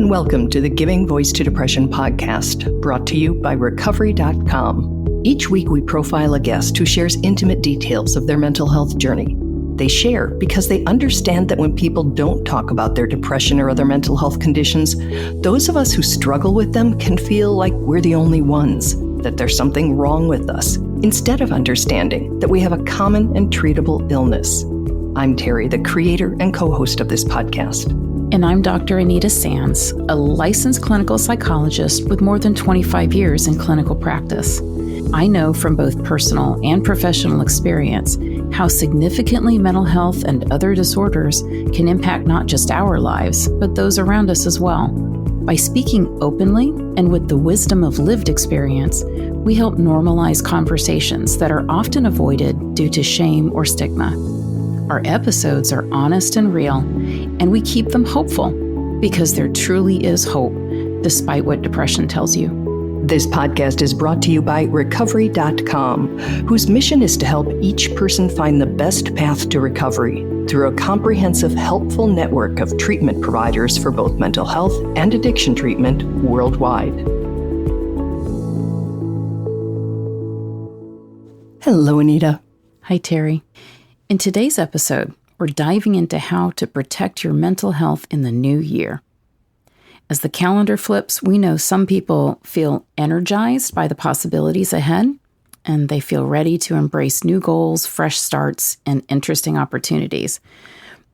and welcome to the Giving Voice to Depression podcast, brought to you by Recovery.com. Each week we profile a guest who shares intimate details of their mental health journey. They share because they understand that when people don't talk about their depression or other mental health conditions, those of us who struggle with them can feel like we're the only ones, that there's something wrong with us, instead of understanding that we have a common and treatable illness. I'm Terry, the creator and co-host of this podcast. And I'm Dr. Anita Sanz, a licensed clinical psychologist with more than 25 years in clinical practice. I know from both personal and professional experience how significantly mental health and other disorders can impact not just our lives, but those around us as well. By speaking openly and with the wisdom of lived experience, we help normalize conversations that are often avoided due to shame or stigma. Our episodes are honest and real, and we keep them hopeful because there truly is hope, despite what depression tells you. This podcast is brought to you by Recovery.com, whose mission is to help each person find the best path to recovery through a comprehensive, helpful network of treatment providers for both mental health and addiction treatment worldwide. Hello, Anita. Hi, Terry. In today's episode, we're diving into how to protect your mental health in the new year. As the calendar flips, we know some people feel energized by the possibilities ahead, and they feel ready to embrace new goals, fresh starts, and interesting opportunities.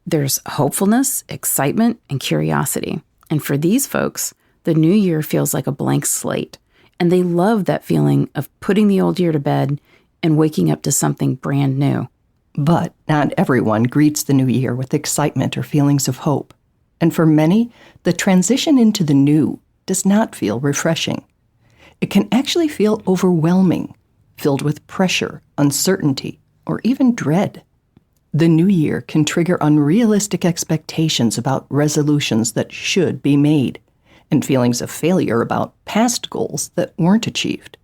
There's hopefulness, excitement, and curiosity. And for these folks, the new year feels like a blank slate, and they love that feeling of putting the old year to bed and waking up to something brand new. But not everyone greets the new year with excitement or feelings of hope. And for many, the transition into the new does not feel refreshing. It can actually feel overwhelming, filled with pressure, uncertainty, or even dread. The new year can trigger unrealistic expectations about resolutions that should be made, and feelings of failure about past goals that weren't achieved.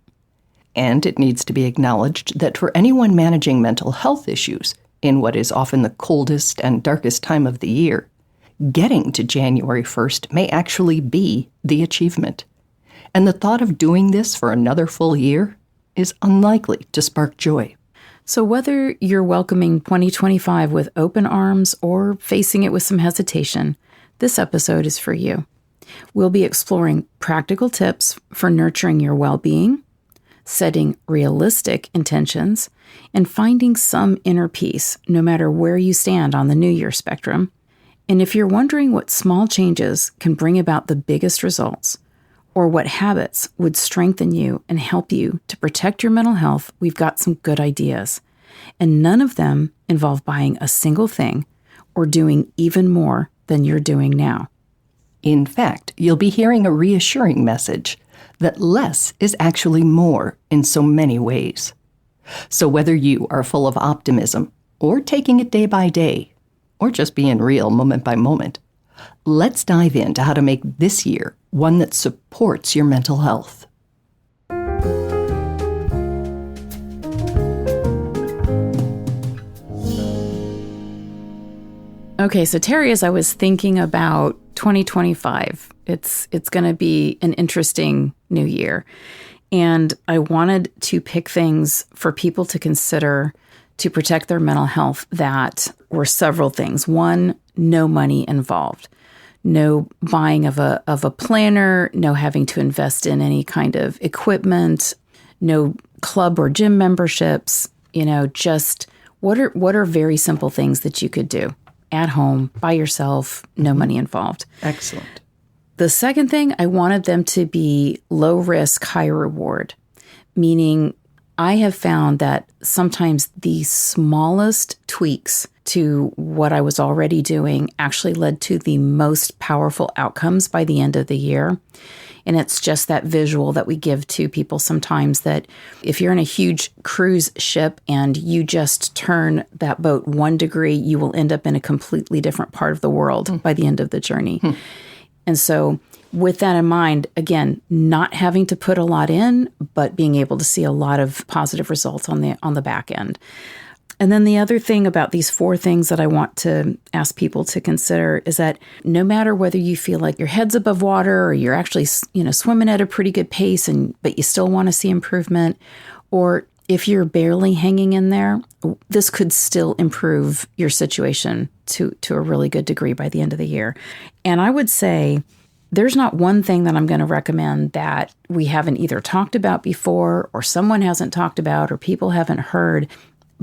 And it needs to be acknowledged that for anyone managing mental health issues in what is often the coldest and darkest time of the year, getting to January 1st may actually be the achievement. And the thought of doing this for another full year is unlikely to spark joy. So whether you're welcoming 2025 with open arms or facing it with some hesitation, this episode is for you. We'll be exploring practical tips for nurturing your well-being, setting realistic intentions, and finding some inner peace, no matter where you stand on the New Year spectrum. And if you're wondering what small changes can bring about the biggest results, or what habits would strengthen you and help you to protect your mental health, we've got some good ideas. And none of them involve buying a single thing or doing even more than you're doing now. In fact, you'll be hearing a reassuring message that less is actually more in so many ways. So whether you are full of optimism or taking it day by day, or just being real moment by moment, let's dive into how to make this year one that supports your mental health. Okay, so Terry, as I was thinking about 2025, it's going to be an interesting new year. And I wanted to pick things for people to consider to protect their mental health that were several things. One, no money involved. No buying of a planner, no having to invest in any kind of equipment, no club or gym memberships, just what are very simple things that you could do at home, by yourself, no money involved. Excellent. The second thing, I wanted them to be low risk, high reward, meaning I have found that sometimes the smallest tweaks to what I was already doing actually led to the most powerful outcomes by the end of the year. And it's just that visual that we give to people sometimes, that if you're in a huge cruise ship and you just turn that boat 1 degree, you will end up in a completely different part of the world by the end of the journey. And so with that in mind, again, not having to put a lot in, but being able to see a lot of positive results on the back end. And then the other thing about these 4 things that I want to ask people to consider is that no matter whether you feel like your head's above water or you're actually, swimming at a pretty good pace but you still want to see improvement, or if you're barely hanging in there, this could still improve your situation to a really good degree by the end of the year. And I would say there's not one thing that I'm going to recommend that we haven't either talked about before or someone hasn't talked about or people haven't heard.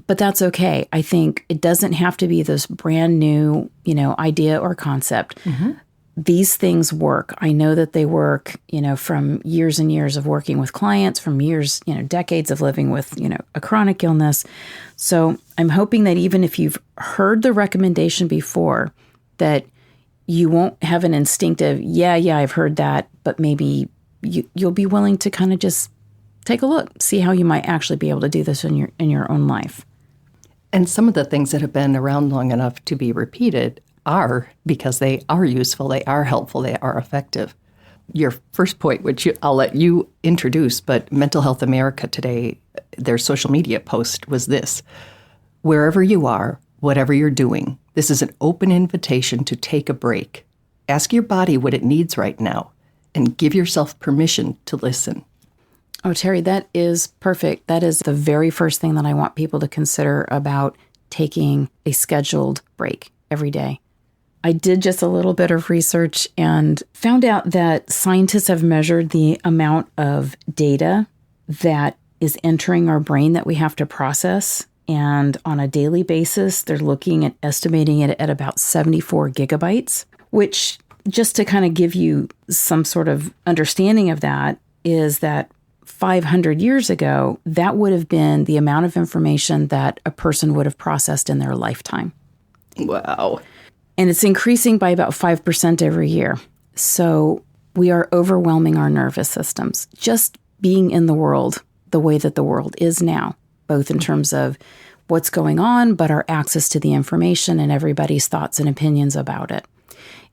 But that's okay. I think it doesn't have to be this brand new, idea or concept. Mm-hmm. These things work. I know that they work, from years and years of working with clients, from years, decades of living with, a chronic illness. So I'm hoping that even if you've heard the recommendation before, that you won't have an instinctive, yeah, I've heard that, but maybe you'll be willing to kind of just take a look, see how you might actually be able to do this in your own life. And some of the things that have been around long enough to be repeated are because they are useful, they are helpful, they are effective. Your first point, which I'll let you introduce, but Mental Health America today, their social media post was this: wherever you are, whatever you're doing, this is an open invitation to take a break. Ask your body what it needs right now and give yourself permission to listen. Oh, Terry, that is perfect. That is the very first thing that I want people to consider about taking a scheduled break every day. I did just a little bit of research and found out that scientists have measured the amount of data that is entering our brain that we have to process. And on a daily basis, they're looking at estimating it at about 74 gigabytes, which, just to kind of give you some sort of understanding of that, is that 500 years ago, that would have been the amount of information that a person would have processed in their lifetime. Wow. And it's increasing by about 5% every year. So we are overwhelming our nervous systems, just being in the world the way that the world is now, both in terms of what's going on, but our access to the information and everybody's thoughts and opinions about it.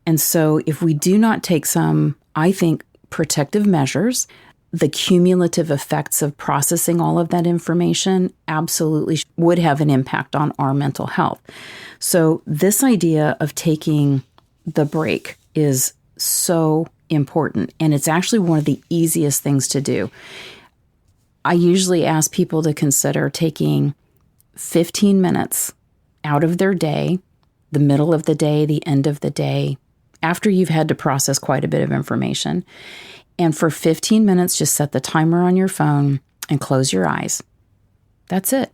And so if we do not take some, I think, protective measures, the cumulative effects of processing all of that information absolutely would have an impact on our mental health. So this idea of taking the break is so important, and it's actually one of the easiest things to do. I usually ask people to consider taking 15 minutes out of their day, the middle of the day, the end of the day, after you've had to process quite a bit of information. And for 15 minutes, just set the timer on your phone and close your eyes. That's it.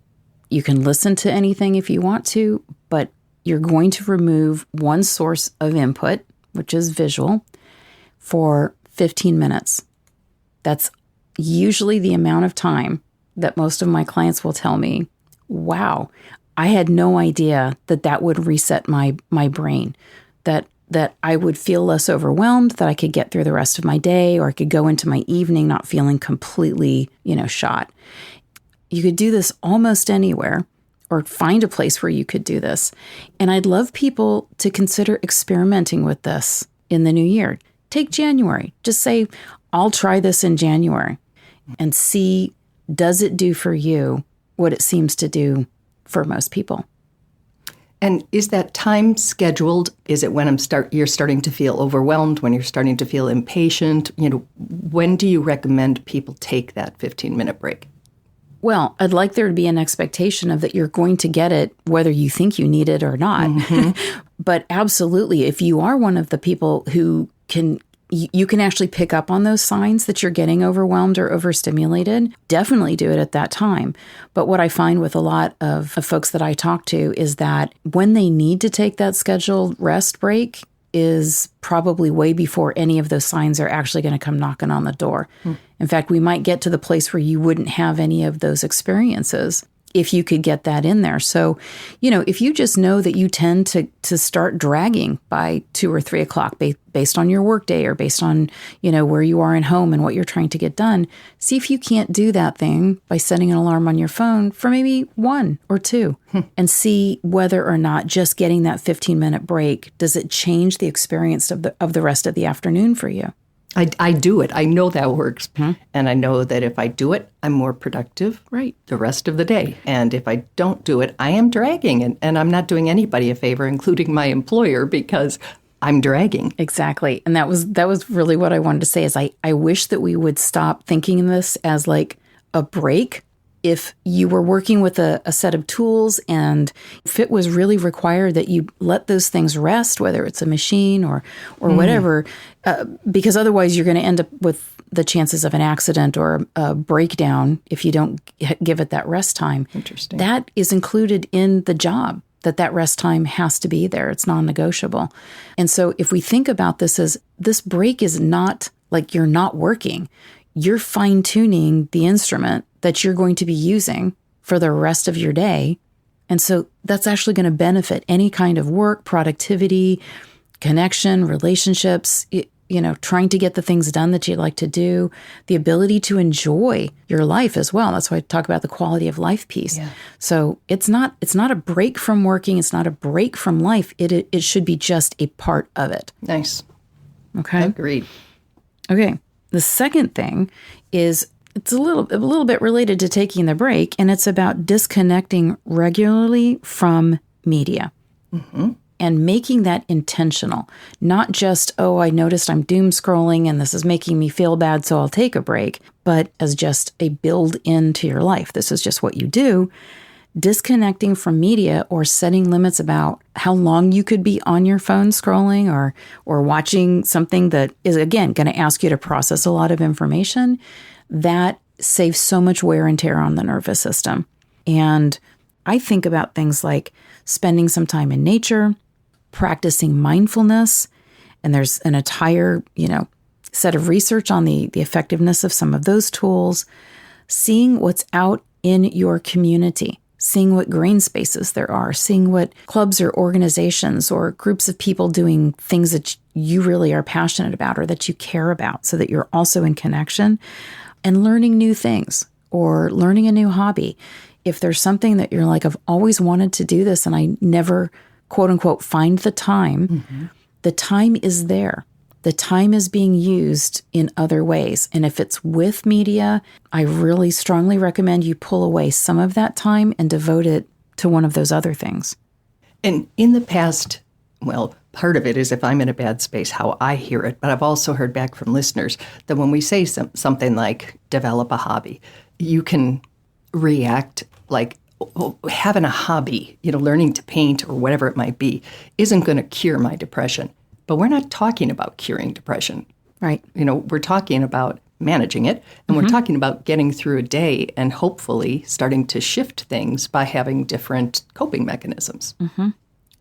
You can listen to anything if you want to, but you're going to remove one source of input, which is visual, for 15 minutes. That's usually the amount of time that most of my clients will tell me, wow, I had no idea that would reset my brain, that I would feel less overwhelmed, that I could get through the rest of my day, or I could go into my evening not feeling completely, shot. You could do this almost anywhere, or find a place where you could do this. And I'd love people to consider experimenting with this in the new year. Take January. Just say, I'll try this in January and see, does it do for you what it seems to do for most people? And is that time scheduled? Is it when you're starting to feel overwhelmed, when you're starting to feel impatient? When do you recommend people take that 15-minute break? Well, I'd like there to be an expectation of that you're going to get it whether you think you need it or not. Mm-hmm. But absolutely, if you are one of the people who you can actually pick up on those signs that you're getting overwhelmed or overstimulated, definitely do it at that time. But what I find with a lot of folks that I talk to is that when they need to take that scheduled rest break is probably way before any of those signs are actually going to come knocking on the door. In fact, we might get to the place where you wouldn't have any of those experiences if you could get that in there. So, if you just know that you tend to start dragging by 2 or 3 o'clock based on your workday or based on, where you are in home and what you're trying to get done, see if you can't do that thing by setting an alarm on your phone for maybe 1 or 2 and see whether or not just getting that 15-minute break, does it change the experience of the rest of the afternoon for you? I do it. I know that works. And I know that if I do it, I'm more productive the rest of the day. And if I don't do it, I am dragging. And I'm not doing anybody a favor, including my employer, because I'm dragging. Exactly. And that was really what I wanted to say is I wish that we would stop thinking this as like a break. If you were working with a set of tools and if it was really required that you let those things rest, whether it's a machine or whatever, because otherwise you're going to end up with the chances of an accident or a breakdown if you don't give it that rest time. Interesting. That is included in the job, that rest time has to be there. It's non-negotiable. And so if we think about this as this break is not like you're not working, you're fine-tuning the instrument that you're going to be using for the rest of your day. And so that's actually going to benefit any kind of work, productivity, connection, relationships, trying to get the things done that you'd like to do, the ability to enjoy your life as well. That's why I talk about the quality of life piece. Yeah. So it's not a break from working. It's not a break from life. It should be just a part of it. Nice. Okay. Agreed. Okay. The second thing is it's a little bit related to taking the break, and it's about disconnecting regularly from media and making that intentional. Not just, I noticed I'm doom scrolling and this is making me feel bad, so I'll take a break, but as just a build into your life. This is just what you do. Disconnecting from media or setting limits about how long you could be on your phone scrolling or watching something that is, again, going to ask you to process a lot of information, that saves so much wear and tear on the nervous system. And I think about things like spending some time in nature, practicing mindfulness, and there's an entire, set of research on the effectiveness of some of those tools, seeing what's out in your community, seeing what green spaces there are, seeing what clubs or organizations or groups of people doing things that you really are passionate about or that you care about so that you're also in connection, and learning new things or learning a new hobby. If there's something that you're like, I've always wanted to do this and I never, quote unquote, find the time, the time is there. The time is being used in other ways. And if it's with media, I really strongly recommend you pull away some of that time and devote it to one of those other things. And in the past, well, part of it is if I'm in a bad space, how I hear it. But I've also heard back from listeners that when we say something like develop a hobby, you can react like having a hobby, learning to paint or whatever it might be, isn't going to cure my depression. But we're not talking about curing depression. Right. We're talking about managing it, and we're talking about getting through a day and hopefully starting to shift things by having different coping mechanisms.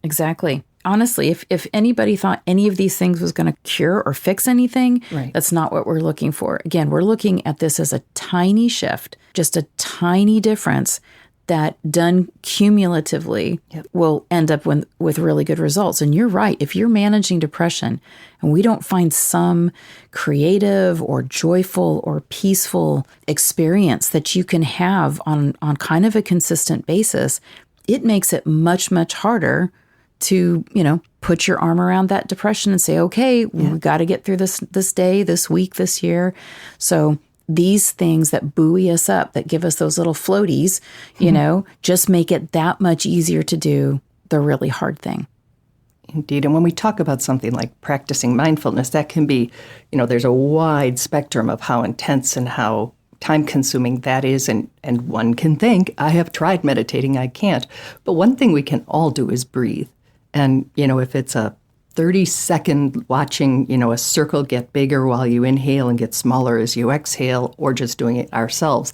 Exactly. Honestly, if anybody thought any of these things was going to cure or fix anything, that's not what we're looking for. Again, we're looking at this as a tiny shift, just a tiny difference that done cumulatively will end up with really good results. And you're right. If you're managing depression and we don't find some creative or joyful or peaceful experience that you can have on kind of a consistent basis, it makes it much, much harder to, put your arm around that depression and say, okay, we've got to get through this day, this week, this year. So these things that buoy us up, that give us those little floaties, just make it that much easier to do the really hard thing. Indeed. And when we talk about something like practicing mindfulness, that can be, there's a wide spectrum of how intense and how time-consuming that is. And one can think, I have tried meditating, I can't. But one thing we can all do is breathe. And, if it's a 30-second watching, a circle get bigger while you inhale and get smaller as you exhale, or just doing it ourselves,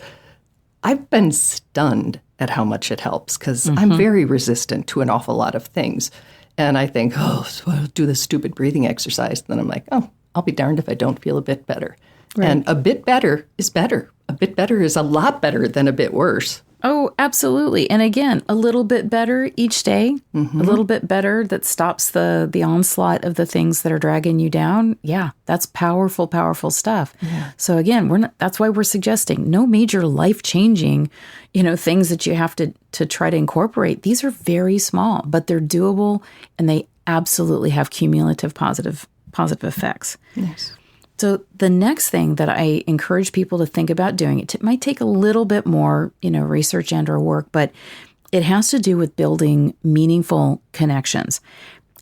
I've been stunned at how much it helps because I'm very resistant to an awful lot of things. And I think, so I'll do this stupid breathing exercise. Then I'm like, I'll be darned if I don't feel a bit better. Right. And a bit better is better. A bit better is a lot better than a bit worse. Oh, absolutely. And again, a little bit better each day, a little bit better that stops the onslaught of the things that are dragging you down. Yeah, that's powerful, powerful stuff. Yeah. So again, that's why we're suggesting no major life-changing, things that you have to try to incorporate. These are very small, but they're doable and they absolutely have cumulative positive effects. Yes. So the next thing that I encourage people to think about doing, it might take a little bit more, research and or work, but it has to do with building meaningful connections.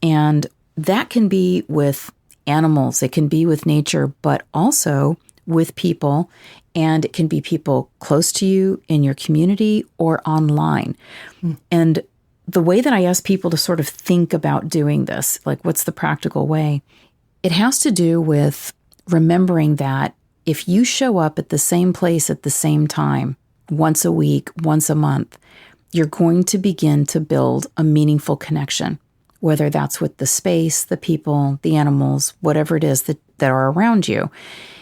And that can be with animals, it can be with nature, but also with people. And it can be people close to you in your community or online. And the way that I ask people to sort of think about doing this, like what's the practical way? It has to do with remembering that if you show up at the same place at the same time, once a week, once a month, you're going to begin to build a meaningful connection, whether that's with the space, the people, the animals, whatever it is that are around you.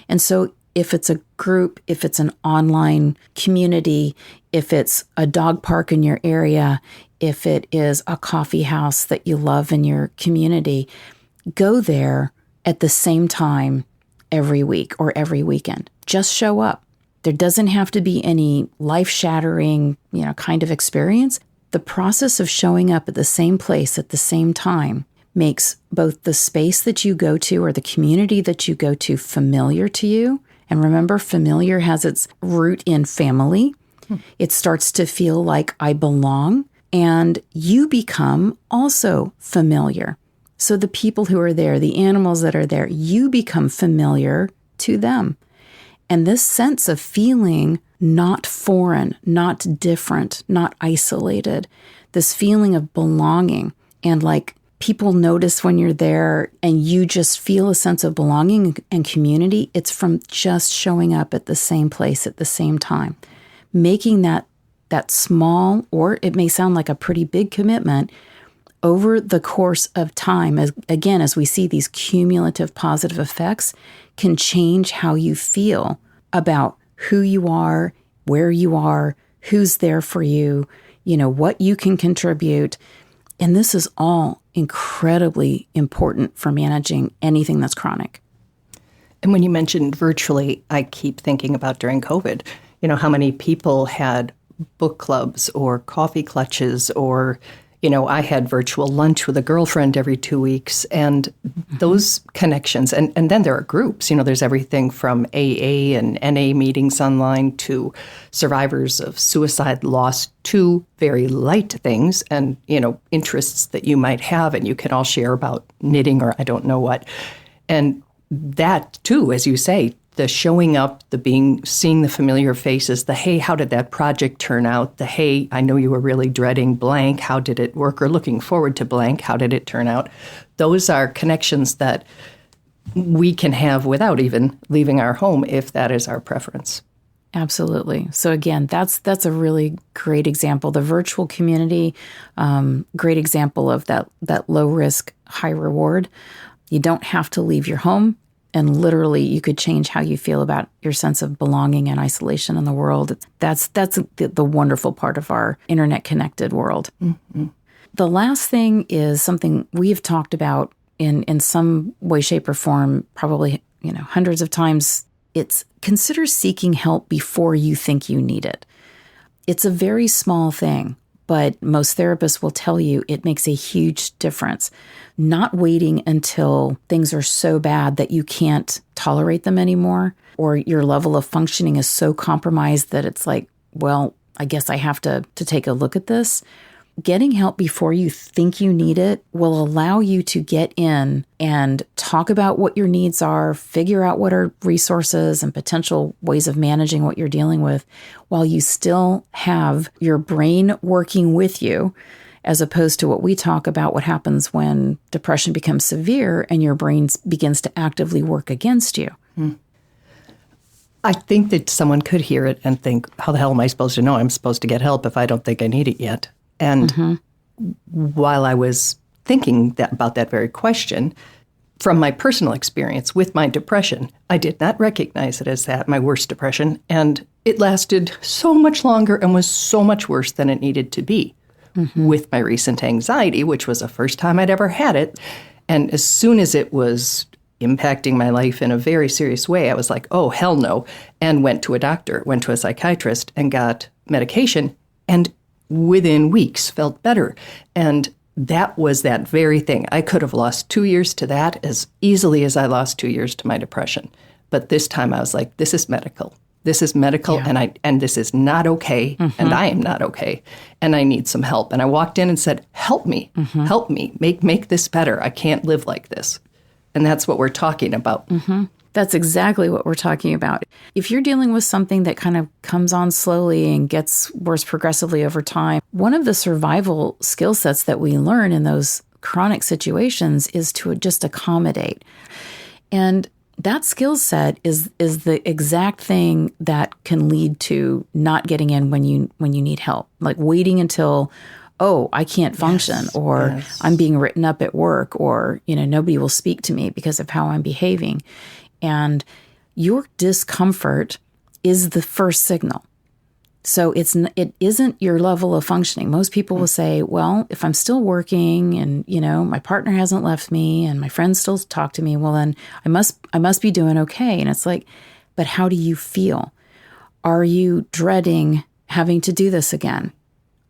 And so if it's a group, if it's an online community, if it's a dog park in your area, if it is a coffee house that you love in your community, go there at the same time every week or every weekend. Just show up. There doesn't have to be any life-shattering, kind of experience. The process of showing up at the same place at the same time makes both the space that you go to or the community that you go to familiar to you. And remember, familiar has its root in family. It starts to feel like I belong, and you become also familiar. So the people who are there, the animals that are there, you become familiar to them. And this sense of feeling not foreign, not different, not isolated, this feeling of belonging, and like people notice when you're there and you just feel a sense of belonging and community, it's from just showing up at the same place at the same time. Making that small, or it may sound like a pretty big commitment, over the course of time, as we see these cumulative positive effects, can change how you feel about who you are, where you are, who's there for you, what you can contribute. And this is all incredibly important for managing anything that's chronic. And when you mentioned virtually, I keep thinking about during COVID, how many people had book clubs or coffee clutches, or, I had virtual lunch with a girlfriend every 2 weeks, and those connections. And then there are groups, there's everything from AA and NA meetings online to survivors of suicide loss to very light things and, interests that you might have, and you can all share about knitting or I don't know what. And that too, as you say, the showing up, seeing the familiar faces, the, hey, how did that project turn out? The, hey, I know you were really dreading blank. How did it work? Or looking forward to blank. How did it turn out? Those are connections that we can have without even leaving our home if that is our preference. Absolutely. So again, that's a really great example. The virtual community, great example of that low risk, high reward. You don't have to leave your home. And literally, you could change how you feel about your sense of belonging and isolation in the world. That's the wonderful part of our internet-connected world. Mm-hmm. The last thing is something we have talked about in some way, shape, or form, probably hundreds of times. It's consider seeking help before you think you need it. It's a very small thing, but most therapists will tell you it makes a huge difference. Not waiting until things are so bad that you can't tolerate them anymore, or your level of functioning is so compromised that it's like, well, I guess I have to take a look at this. Getting help before you think you need it will allow you to get in and talk about what your needs are, figure out what are resources and potential ways of managing what you're dealing with, while you still have your brain working with you, as opposed to what we talk about, what happens when depression becomes severe and your brain begins to actively work against you. I think that someone could hear it and think, how the hell am I supposed to know I'm supposed to get help if I don't think I need it yet? And while I was thinking about that very question, from my personal experience with my depression, I did not recognize it as that, my worst depression. And it lasted so much longer and was so much worse than it needed to be. With my recent anxiety, which was the first time I'd ever had it. And as soon as it was impacting my life in a very serious way, I was like, oh, hell no, and went to a doctor, went to a psychiatrist, and got medication, and within weeks felt better. And that was that very thing. I could have lost 2 years to that as easily as I lost 2 years to my depression. But this time I was like, this is medical. This is medical, and this is not okay, and I am not okay, and I need some help. And I walked in and said, help me, make this better. I can't live like this. And that's what we're talking about. That's exactly what we're talking about. If you're dealing with something that kind of comes on slowly and gets worse progressively over time, one of the survival skill sets that we learn in those chronic situations is to just accommodate. And that skill set is the exact thing that can lead to not getting in when you need help, like waiting until, I can't function, or I'm being written up at work, or nobody will speak to me because of how I'm behaving. And your discomfort is the first signal. So it isn't your level of functioning. Most people will say, well, if I'm still working and, my partner hasn't left me and my friends still talk to me, well, then I must be doing okay. And it's like, but how do you feel? Are you dreading having to do this again?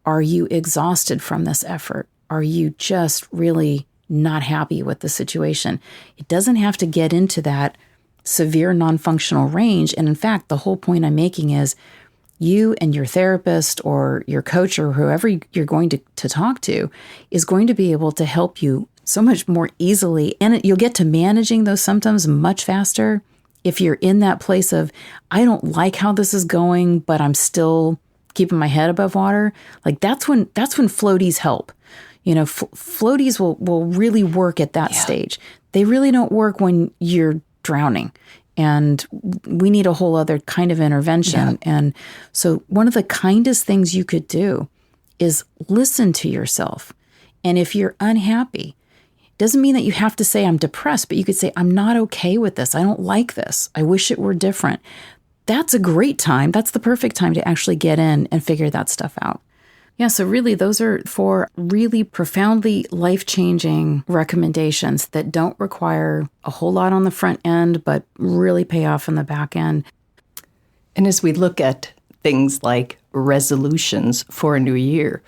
Are you exhausted from this effort? Are you just really not happy with the situation? It doesn't have to get into that severe non-functional range. And in fact, the whole point I'm making is you and your therapist or your coach or whoever you're going to talk to is going to be able to help you so much more easily. And you'll get to managing those symptoms much faster if you're in that place of, I don't like how this is going, but I'm still keeping my head above water. Like that's when floaties help. Floaties will really work at that stage. They really don't work when you're drowning. And we need a whole other kind of intervention. Yeah. And so one of the kindest things you could do is listen to yourself. And if you're unhappy, doesn't mean that you have to say, I'm depressed, but you could say, I'm not okay with this. I don't like this. I wish it were different. That's a great time. That's the perfect time to actually get in and figure that stuff out. Yeah, so really those are 4 really profoundly life-changing recommendations that don't require a whole lot on the front end, but really pay off on the back end. And as we look at things like resolutions for a new year,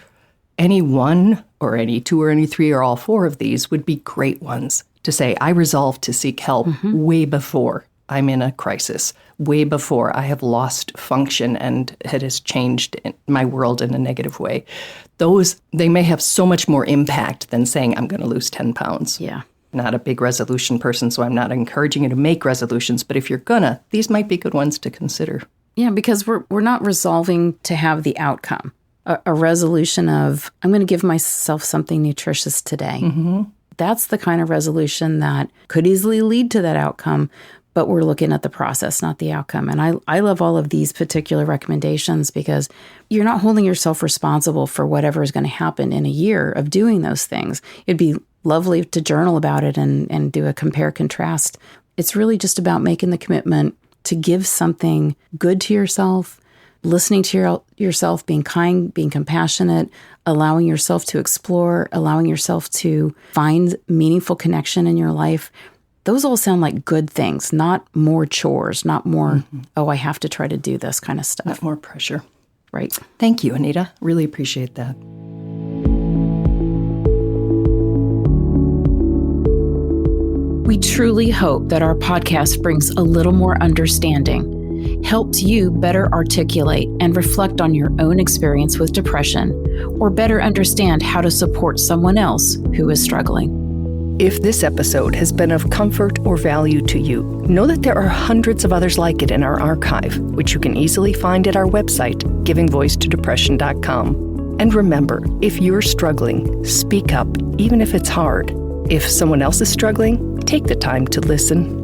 any one or any 2 or any 3 or all 4 of these would be great ones to say, I resolve to seek help way before I'm in a crisis, way before I have lost function and it has changed my world in a negative way. They may have so much more impact than saying, I'm going to lose 10 pounds. Yeah. Not a big resolution person, so I'm not encouraging you to make resolutions. But if you're gonna, these might be good ones to consider. Yeah, because we're not resolving to have the outcome. A resolution of, I'm going to give myself something nutritious today. That's the kind of resolution that could easily lead to that outcome. But we're looking at the process, not the outcome. And I love all of these particular recommendations because you're not holding yourself responsible for whatever is going to happen in a year of doing those things. It'd be lovely to journal about it and do a compare contrast. It's really just about making the commitment to give something good to yourself, listening to yourself, being kind, being compassionate, allowing yourself to explore, allowing yourself to find meaningful connection in your life. Those all sound like good things, not more chores, not more, I have to try to do this kind of stuff. Not more pressure. Right. Thank you, Anita. Really appreciate that. We truly hope that our podcast brings a little more understanding, helps you better articulate and reflect on your own experience with depression, or better understand how to support someone else who is struggling. If this episode has been of comfort or value to you, know that there are hundreds of others like it in our archive, which you can easily find at our website, givingvoicetodepression.com. And remember, if you're struggling, speak up, even if it's hard. If someone else is struggling, take the time to listen.